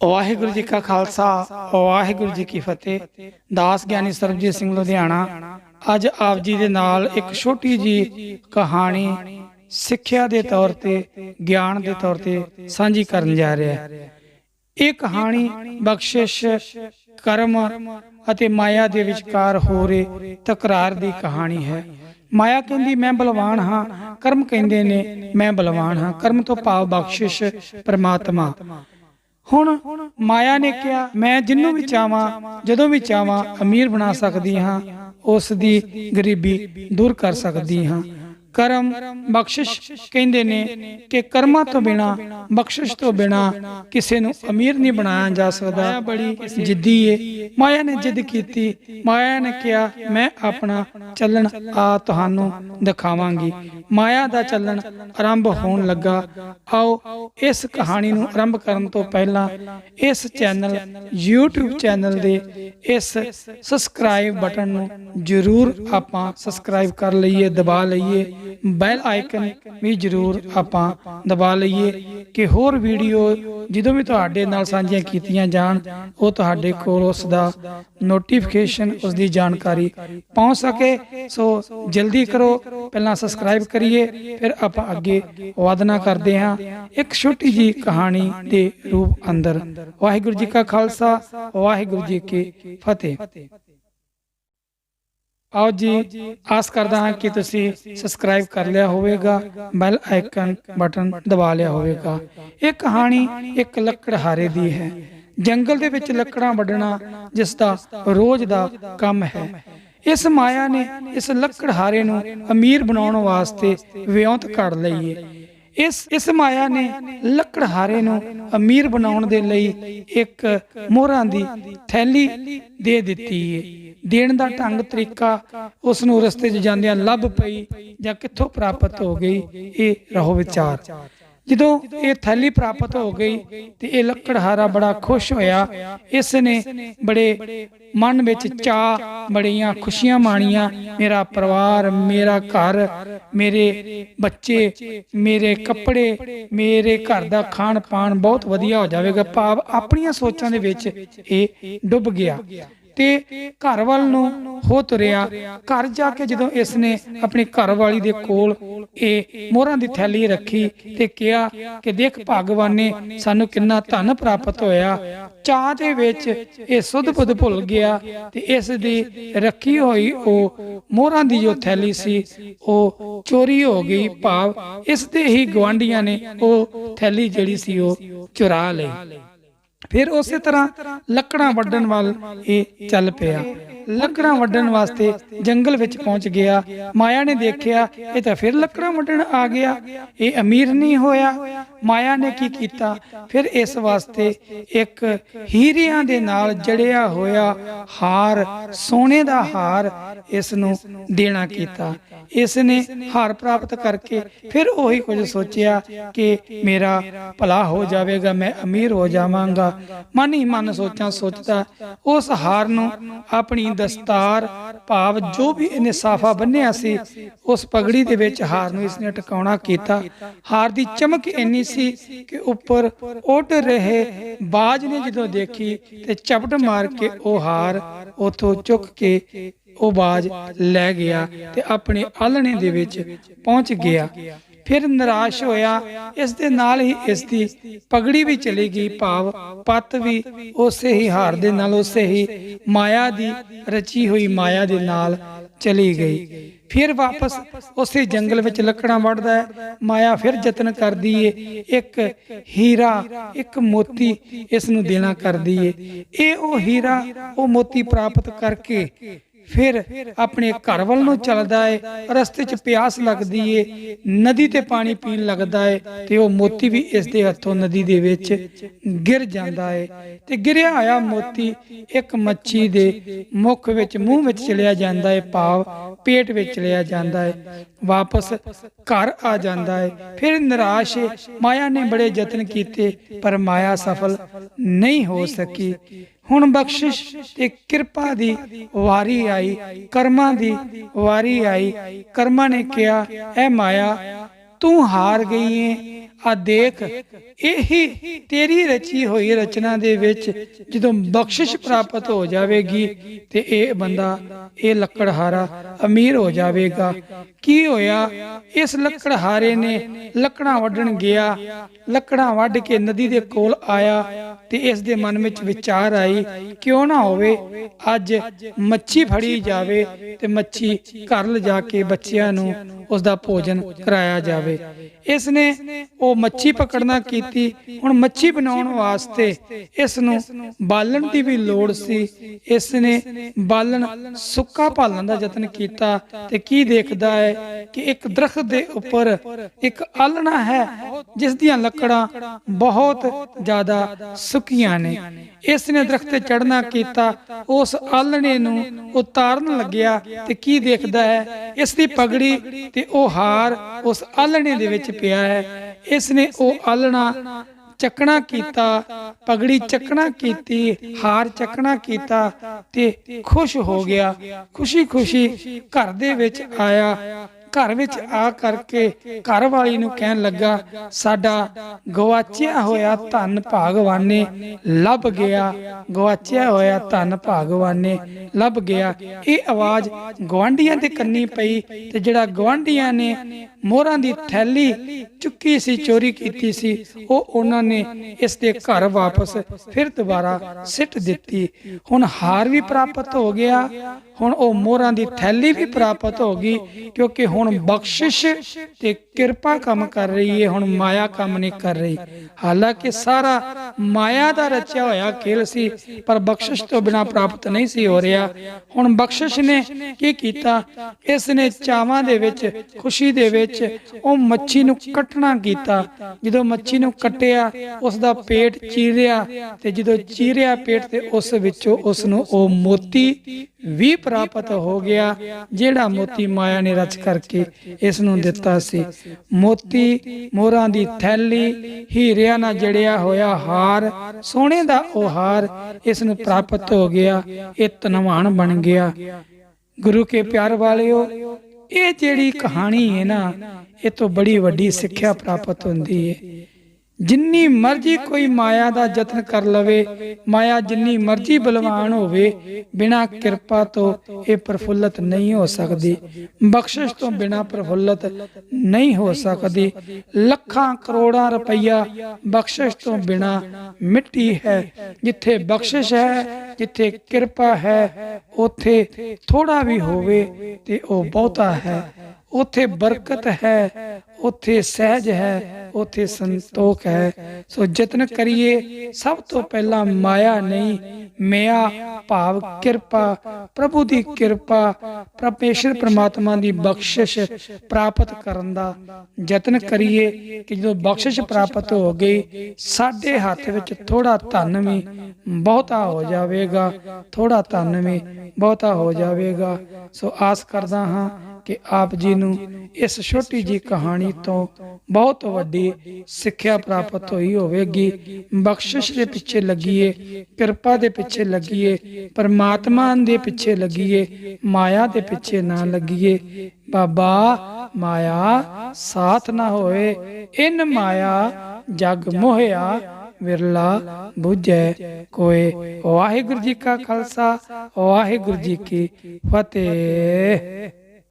ਵਾਹਿਗੁਰੂ जी का खालसा वाहिगुरू जी की फतेह। दास ਗਿਆਨੀ ਸਰਬਜੀਤ ਸਿੰਘ ਲੁਧਿਆਣਾ ਅੱਜ ਆਪ ਜੀ ਦੇ ਨਾਲ ਇੱਕ ਛੋਟੀ ਜੀ ਕਹਾਣੀ ਸਿੱਖਿਆ ਦੇ ਤੌਰ ਤੇ ਗਿਆਨ ਦੇ ਤੌਰ ਤੇ ਸਾਂਝੀ ਕਰਨ ਜਾ ਰਿਹਾ ਹੈ। ਇਹ ਕਹਾਣੀ ਬਖਸ਼ਿਸ਼ ਕਰਮ ਅਤੇ ਮਾਇਆ ਦੇ ਵਿਚਕਾਰ ਹੋ ਰਹੇ ਤਕਰਾਰ ਦੀ ਕਹਾਣੀ ਹੈ। ਮਾਇਆ ਕਹਿੰਦੀ ਮੈਂ ਬਲਵਾਨ ਹਾਂ, ਕਰਮ ਕਹਿੰਦੇ ਨੇ ਮੈਂ ਬਲਵਾਨ ਹਾਂ। ਕਰਮ ਤੋਂ ਭਾਵ ਬਖਸ਼ਿਸ਼ परमात्मा। ਹੁਣ ਮਾਇਆ ਨੇ ਕਿਹਾ ਮੈਂ ਜਿੰਨੂੰ ਵੀ ਚਾਹਾਂ ਜਦੋਂ ਵੀ ਚਾਹਾਂ ਅਮੀਰ ਬਣਾ ਸਕਦੀ ਹਾਂ, ਉਸ ਦੀ ਗਰੀਬੀ ਦੂਰ ਕਰ ਸਕਦੀ ਹਾਂ। ਕਰਮ ਬਖਸ਼ਿਸ਼ ਕਹਿੰਦੇ ਨੇ ਕਿ ਕਰਮਾਂ ਤੋਂ ਬਿਨਾ ਬਖਸ਼ਿਸ਼ ਤੋਂ ਬਿਨਾ ਕਿਸੇ ਨੂੰ ਅਮੀਰ ਨਹੀਂ ਬਣਾਇਆ ਜਾ ਸਕਦਾ। ਮਾਇਆ ਬੜੀ ਜਿੱਦੀ ਏ। ਮਾਇਆ ਨੇ ਜਿੱਦ ਕੀਤੀ। ਮਾਇਆ ਨੇ ਕਿਹਾ ਮੈਂ ਆਪਣਾ ਚੱਲਣ ਆ ਤੁਹਾਨੂੰ ਦਿਖਾਵਾਂਗੀ। ਮਾਇਆ ਦਾ ਚੱਲਣ ਆਰੰਭ ਹੋਣ ਲੱਗਾ। ਆਓ ਇਸ ਕਹਾਣੀ ਨੂੰ ਆਰੰਭ ਕਰਨ ਤੋਂ ਪਹਿਲਾਂ ਇਸ ਚੈਨਲ YouTube ਚੈਨਲ ਦੇ ਇਸ ਸਬਸਕ੍ਰਾਈਬ ਬਟਨ ਨੂੰ ਜ਼ਰੂਰ ਆਪਾਂ ਸਬਸਕ੍ਰਾਈਬ ਕਰ ਲਈਏ, ਦਬਾ ਲਈਏ। बैल आइकन भी जरूर आपां दबा लईए कि होर वीडियो ਜਦੋਂ ਵੀ ਤੁਹਾਡੇ ਨਾਲ ਸਾਂਝੀਆਂ ਕੀਤੀਆਂ ਜਾਣ ਉਹ ਤੁਹਾਡੇ ਕੋਲ ਉਸ ਦਾ ਨੋਟੀਫਿਕੇਸ਼ਨ, ਉਸ ਦੀ ਜਾਣਕਾਰੀ ਪਹੁੰਚ ਸਕੇ। ਸੋ ਜਲਦੀ ਕਰੋ, ਪਹਿਲਾਂ ਸਬਸਕ੍ਰਾਈਬ ਕਰੀਏ, ਫਿਰ ਆਪਾਂ ਅੱਗੇ ਵਧਣਾ ਕਰਦੇ ਹਾਂ ਇੱਕ ਛੋਟੀ ਜੀ ਕਹਾਣੀ ਦੇ ਰੂਪ ਅੰਦਰ। ਵਾਹਿਗੁਰੂ ਜੀ ਕਾ ਖਾਲਸਾ ਵਾਹਿਗੁਰੂ ਜੀ ਕੀ ਫਤਿਹ। आओ जी, आस करदा हां कि तुसी सब्सक्राइब कर लिया होवेगा, बैल आइकन बटन दबा लिया होवेगा। ये कहानी एक लकड़हारे दी है। जंगल दे विच लकड़ां वड्ढना जिस दा रोज दा काम है। इस माया ने इस लकड़हारे नूं अमीर बनाउण वास्ते विਉਂਤ कढ लई है। इस माया ने लकड़हारे नूं अमीर बनाउण दे लई एक मोहरां दी थैली दे दित्ती है। देण दा ढंग तरीका उस नूं रस्ते च जांदियां लभ पई जां कित्थों प्राप्त हो गई, ये रहो विचार। ਜਦੋਂ ਇਹ ਥੈਲੀ ਪ੍ਰਾਪਤ ਹੋ ਗਈ ਤੇ ਇਹ ਲੱਕੜਹਾਰਾ ਬੜਾ ਖੁਸ਼ ਹੋਇਆ। ਇਸ ਨੇ ਬੜੇ ਮਨ ਵਿੱਚ ਚਾਅ, ਬੜੀਆਂ ਖੁਸ਼ੀਆਂ ਮਾਣੀਆਂ। ਮੇਰਾ ਪਰਿਵਾਰ, ਮੇਰਾ ਘਰ, ਮੇਰੇ ਬੱਚੇ, ਮੇਰੇ ਕੱਪੜੇ, ਮੇਰੇ ਘਰ ਦਾ ਖਾਣ ਪਾਣ ਬਹੁਤ ਵਧੀਆ ਹੋ ਜਾਵੇਗਾ। ਭਾਵ ਆਪਣੀਆਂ ਸੋਚਾਂ ਦੇ ਵਿੱਚ ਇਹ ਡੁੱਬ ਗਿਆ ਤੇ ਘਰ ਵੱਲ ਨੂੰ ਹੋ ਤੁਰਿਆ। ਘਰ ਜਾ ਕੇ ਜਦੋਂ ਇਸ ਨੇ ਆਪਣੀ ਘਰਵਾਲੀ ਦੇ ਕੋਲ ਇਹ ਮੋਹਰਾਂ ਦੀ ਥੈਲੀ ਰੱਖੀ ਤੇ ਕਿਹਾ ਕਿ ਦੇਖ ਭਗਵਾਨੇ ਸਾਨੂੰ ਕਿੰਨਾ ਧਨ ਪ੍ਰਾਪਤ ਹੋਇਆ। ਚਾਹ ਦੇ ਵਿੱਚ ਇਹ ਸੁੱਧ ਬੁੱਧ ਭੁੱਲ ਗਿਆ ਤੇ ਇਸ ਦੀ ਰੱਖੀ ਹੋਈ ਉਹ ਮੋਹਰਾਂ ਦੀ ਜੋ ਥੈਲੀ ਸੀ ਉਹ ਚੋਰੀ ਹੋ ਗਈ। ਭਾਵ ਇਸ ਦੇ ਹੀ ਗਵਾਂਢੀਆਂ ਨੇ ਉਹ ਥੈਲੀ ਜਿਹੜੀ ਸੀ ਉਹ ਚੁਰਾ ਲਈ। फिर उस तरह लकड़ां वड्ढण वाल ये चल पिया। लकड़ां वड्ढण वास्ते जंगल विच पहुंच गया। माया ने देखिया ये तो फिर लकड़ां वड्ढण आ गया, ये अमीर नहीं होया। माया ने की कीता, फिर इस वास्ते एक हीरियां दे नाल जड़िया होया हार, सोने दा हार इस नूं देना कीता। इसने हार प्राप्त करके फिर वही कुछ सोचिया कि मेरा भला हो जाएगा, मैं अमीर हो जावांगा। मन ही मन सोचा सोचता उस हार नूं अपनी दस्तार, भाव जो भी इन्हें साफा बन्निया सी, उस पगड़ी दे विच हार नूं इसने टकाउणा कीता। हार दी चमक इन्नी सी कि उपर उड़ रहे बाज ने जदों देखी ते झपट मार के वो हार उथों चुक के ਉਹ ਬਾਜ ਲੈ ਗਿਆ ਤੇ ਆਪਣੇ ਆਲਣੇ ਦੇ ਵਿੱਚ ਪਹੁੰਚ ਗਿਆ। ਫਿਰ ਨਿਰਾਸ਼ ਹੋਇਆ। ਇਸ ਦੇ ਨਾਲ ਹੀ ਇਸ ਦੀ ਪਗੜੀ ਵੀ ਚਲੀ ਗਈ। ਭਾਵ ਪੱਤ ਵੀ ਉਸੇ ਹੀ ਹਾਰ ਦੇ ਨਾਲ, ਉਸੇ ਹੀ ਮਾਇਆ ਦੀ ਰਚੀ ਹੋਈ ਮਾਇਆ ਦੇ ਨਾਲ ਚਲੀ ਗਈ। फिर वापस उसे जंगल विच लकड़ां वढ़दा है। माया फिर यतन करदी है, एक हीरा, एक मोती इस नूं देना करदी है। ये ओ हीरा, ओ मोती प्राप्त करके फिर अपने घर वाल नूं चलदा है। रस्ते च प्यास लगदी है, नदी ते पानी पीण लगदा है ते ओ मोती भी इस दे हत्थों नदी दे विच गिर जांदा है ते गिरिया होया मोती एक मच्छी दे मुख विच, मूंह विच चलिया जांदा है। भाव पेट विच चलिया जांदा है। वापस घर आ जांदा है। फिर निराश माया ने बड़े यतन कीते पर माया सफल नहीं हो सकी। हुण बख्शिश ते किरपा दी वारी आई, कर्मां दी वारी आई। कर्मां ने कहा ऐ माया तू हार गई है, ਆ ਦੇਖ ਇਹੀ ਤੇਰੀ ਰਚੀ ਹੋਈ ਰਚਨਾ ਦੇ ਵਿੱਚ ਜਦੋਂ ਬਖਸ਼ਿਸ਼ ਪ੍ਰਾਪਤ ਹੋ ਜਾਵੇਗੀ ਤੇ ਇਹ ਬੰਦਾ, ਇਹ ਲੱਕੜਹਾਰਾ ਅਮੀਰ ਹੋ ਜਾਵੇਗਾ। ਕੀ ਹੋਇਆ, ਇਸ ਲੱਕੜਹਾਰੇ ਨੇ ਲੱਕੜਾਂ ਵੱਢਣ ਗਿਆ, ਲੱਕੜਾਂ ਵੱਢ ਕੇ ਨਦੀ ਦੇ ਕੋਲ ਆਇਆ ਤੇ ਇਸ ਦੇ ਮਨ ਵਿੱਚ ਵਿਚਾਰ ਆਈ, ਕਿਉਂ ਨਾ ਹੋਵੇ ਅੱਜ ਮੱਛੀ ਫੜੀ ਜਾਵੇ ਤੇ ਮੱਛੀ ਘਰ ਲਿਜਾ ਕੇ ਬੱਚਿਆਂ ਨੂੰ ਉਸ ਦਾ ਭੋਜਨ ਕਰਾਇਆ ਜਾਵੇ। ਇਸ ਨੇ ਉਹ ਮੱਛੀ ਪਕੜਨਾ ਕੀਤੀ। ਹੁਣ ਮੱਛੀ ਬਣਾਉਣ ਵਾਸਤੇ ਇਸ ਨੂੰ ਬਾਲਣ ਦੀ ਵੀ ਲੋੜ ਸੀ। ਇਸ ਨੇ ਬਾਲਣ ਸੁੱਕਾ ਭਾਲਣ ਦਾ ਯਤਨ ਕੀਤਾ ਤੇ ਕੀ ਦੇਖਦਾ ਹੈ ਕਿ ਇੱਕ ਦਰਖਤ ਦੇ ਉੱਪਰ ਇੱਕ ਆਲਣਾ ਹੈ ਜਿਸ ਦੀਆਂ ਲੱਕੜਾਂ ਬਹੁਤ ਜ਼ਿਆਦਾ ਸੁੱਕੀਆਂ ਨੇ। ਇਸ ਨੇ ਦਰਖਤ ਤੇ ਚੜ੍ਹਨਾ ਕੀਤਾ, ਉਸ ਆਲਣੇ ਨੂੰ ਉਤਾਰਨ ਲੱਗਿਆ ਤੇ ਕੀ ਦੇਖਦਾ ਹੈ, ਇਸ ਦੀ ਪਗੜੀ ਤੇ ਉਹ ਹਾਰ ਉਸ ਆਲਣੇ ਦੇ ਵਿੱਚ ਪਿਆ ਹੈ। ਇਸ ਨੇ ਉਹ ਆਲਣਾ ਚੱਕਣਾ ਕੀਤਾ, ਪਗੜੀ ਚੱਕਣਾ ਕੀਤੀ, ਹਾਰ ਚੱਕਣਾ ਕੀਤਾ ਤੇ ਖੁਸ਼ ਹੋ ਗਿਆ। ਖੁਸ਼ੀ ਖੁਸ਼ੀ ਘਰ ਦੇ ਵਿੱਚ ਆਇਆ। ਘਰ ਵਿੱਚ ਆ ਕਰਕੇ ਘਰ ਵਾਲੀ ਨੂੰ ਕਹਿਣ ਲੱਗਾ, ਸਾਡਾ ਗਵਾਚਿਆ ਹੋਇਆ ਧਨ ਭਾਗਵਾਨੇ ਲੱਭ ਗਿਆ, ਗਵਾਚਿਆ ਹੋਇਆ ਧਨ ਭਾਗਵਾਨੇ ਲੱਭ ਗਿਆ। ਇਹ ਆਵਾਜ਼ ਗਵਾਂਢੀਆਂ ਦੇ ਕੰਨੀ ਪਈ ਤੇ ਜਿਹੜਾ ਗਵਾਂਢੀਆਂ ਨੇ ਮੋਹਰਾਂ ਦੀ ਥੈਲੀ ਚੁੱਕੀ ਸੀ, ਚੋਰੀ ਕੀਤੀ ਸੀ, ਉਹ ਉਹਨਾਂ ਨੇ ਇਸ ਦੇ ਘਰ ਵਾਪਸ ਫਿਰ ਦੁਬਾਰਾ ਸਿੱਟ ਦਿੱਤੀ। ਹੁਣ ਹਾਰ ਵੀ ਪ੍ਰਾਪਤ ਹੋ ਗਿਆ, ਹੁਣ ਉਹ ਮੋਹਰਾਂ ਦੀ ਥੈਲੀ ਵੀ ਪ੍ਰਾਪਤ ਹੋ ਗਈ, ਕਿਉਂਕਿ ਹੁਣ ਬਖਸ਼ਿਸ਼ ਤੇ ਕਿਰਪਾ ਕੰਮ ਕਰ ਰਹੀ ਹੈ, ਹੁਣ ਮਾਇਆ ਕੰਮ ਨਹੀਂ ਕਰ ਰਹੀ। ਹਾਲਾਂਕਿ ਸਾਰਾ ਮਾਇਆ ਦਾ ਰਚਿਆ ਹੋਇਆ ਖੇਲ ਸੀ, ਪਰ ਬਖਸ਼ਿਸ਼ ਤੋਂ ਬਿਨਾਂ ਪ੍ਰਾਪਤ ਨਹੀਂ ਸੀ ਹੋ ਰਿਹਾ। ਹੁਣ ਬਖਸ਼ਿਸ਼ ਨੇ ਕੀ ਕੀਤਾ, ਇਸ ਨੇ ਚਾਵਾਂ ਦੇ ਵਿੱਚ, ਖੁਸ਼ੀ ਦੇ ਵਿੱਚ ਉਹ ਮੱਛੀ ਨੂੰ ਕੱਟਣਾ ਕੀਤਾ। ਜਦੋਂ ਮੱਛੀ ਨੂੰ ਕੱਟਿਆ, ਉਸ ਦਾ ਪੇਟ ਚੀਰਿਆ ਤੇ ਜਦੋਂ ਚੀਰਿਆ ਪੇਟ ਤੇ ਉਸ ਵਿੱਚੋਂ ਉਸ ਨੂੰ ਉਹ ਮੋਤੀ ਵੀ ਪ੍ਰਾਪਤ ਹੋ ਗਿਆ, ਜਿਹੜਾ ਮੋਤੀ ਮਾਇਆ ਨੇ ਰਚ ਕਰਕੇ ਇਸ ਨੂੰ ਦਿੱਤਾ ਸੀ। ਮੋਤੀ, ਮੋਹਰਾਂ ਦੀ ਥੈਲੀ, ਹੀਰਿਆਂ ਨਾਲ ਜੜਿਆ ਹੋਇਆ ਹਾਰ, ਸੋਨੇ ਦਾ ਉਹ ਹਾਰ ਇਸ ਨੂੰ ਪ੍ਰਾਪਤ ਹੋ ਗਿਆ। ਇਹ ਧਨਵਾਨ ਬਣ ਗਿਆ। ਗੁਰੂ ਕੇ ਪਿਆਰ ਵਾਲਿਓ, ਇਹ ਜਿਹੜੀ ਕਹਾਣੀ ਹੈ ਨਾ, ਇਹ ਤੋਂ ਬੜੀ ਵੱਡੀ ਸਿੱਖਿਆ ਪ੍ਰਾਪਤ ਹੁੰਦੀ ਹੈ। ਜਿੰਨੀ ਮਰਜ਼ੀ ਕੋਈ ਮਾਇਆ ਦਾ ਯਤਨ ਕਰ ਲਵੇ, ਮਾਇਆ ਜਿੰਨੀ ਮਰਜ਼ੀ ਬਲਵਾਨ ਹੋਵੇ, ਬਿਨਾਂ ਕਿਰਪਾ ਤੋਂ ਇਹ ਪ੍ਰਫੁੱਲਤ ਨਹੀਂ ਹੋ ਸਕਦੀ। ਬਖਸ਼ਿਸ਼ ਤੋਂ ਬਿਨਾਂ ਪ੍ਰਫੁੱਲਤ ਨਹੀਂ ਹੋ ਸਕਦੀ। ਲੱਖਾਂ ਕਰੋੜਾਂ ਰੁਪਈਆ ਬਖਸ਼ਿਸ਼ ਤੋਂ ਬਿਨਾਂ ਮਿੱਟੀ ਹੈ। ਜਿੱਥੇ ਬਖਸ਼ਿਸ਼ ਹੈ, ਜਿੱਥੇ ਕਿਰਪਾ ਹੈ, ਉੱਥੇ ਥੋੜਾ ਵੀ ਹੋਵੇ ਤੇ ਉਹ ਬਹੁਤਾ ਹੈ। ਉੱਥੇ ਬਰਕਤ ਹੈ, ਉੱਥੇ ਸਹਿਜ ਹੈ, ਉੱਥੇ ਸੰਤੋਖ ਹੈ। ਸੋ ਯਤਨ ਕਰੀਏ, ਸਭ ਤੋਂ ਪਹਿਲਾਂ ਮਾਇਆ ਨਹੀਂ, ਮਿਆ ਭਾਵ ਕਿਰਪਾ, ਪ੍ਰਭੂ ਦੀ ਕਿਰਪਾ, ਪਰਮੇਸ਼ਰ ਪ੍ਰਮਾਤਮਾ ਦੀ ਬਖਸ਼ਿਸ਼ ਪ੍ਰਾਪਤ ਕਰਨ ਦਾ ਯਤਨ ਕਰੀਏ ਕਿ ਜਦੋਂ ਬਖਸ਼ਿਸ਼ ਪ੍ਰਾਪਤ ਹੋ ਗਈ, ਸਾਡੇ ਹੱਥ ਵਿੱਚ ਥੋੜਾ ਧਨ ਵੀ ਬਹੁਤਾ ਹੋ ਜਾਵੇਗਾ, ਥੋੜਾ ਧਨ ਵੀ ਬਹੁਤਾ ਹੋ ਜਾਵੇਗਾ। ਸੋ ਆਸ ਕਰਦਾ ਹਾਂ ਕਿ ਆਪ ਜੀ ਨੂੰ ਇਸ ਛੋਟੀ ਜੀ ਕਹਾਣੀ ਤੋਂ ਬਹੁਤ ਵੱਡੀ ਸਿੱਖਿਆ ਪ੍ਰਾਪਤ ਹੋਈ ਹੋਵੇਗੀ। ਬਖਸ਼ਿਸ਼ ਦੇ ਪਿੱਛੇ ਲੱਗੀਏ, ਕਿਰਪਾ ਦੇ ਪਿੱਛੇ ਲੱਗੀਏ, ਪਰਮਾਤਮਾ ਦੇ ਪਿੱਛੇ ਲੱਗੀਏ, ਮਾਇਆ ਦੇ ਪਿੱਛੇ ਨਾ ਲੱਗੀਏ। ਬਾਬਾ ਮਾਇਆ ਸਾਥ ਨਾ ਹੋਏ, ਇਨ ਮਾਇਆ ਜਗ ਮੋਹਿਆ ਵਿਰਲਾ ਬੁਝੈ ਕੋਏ। ਵਾਹਿਗੁਰੂ ਜੀ ਕਾ ਖਾਲਸਾ, ਵਾਹਿਗੁਰੂ ਜੀ ਕੀ ਫਤਿਹ।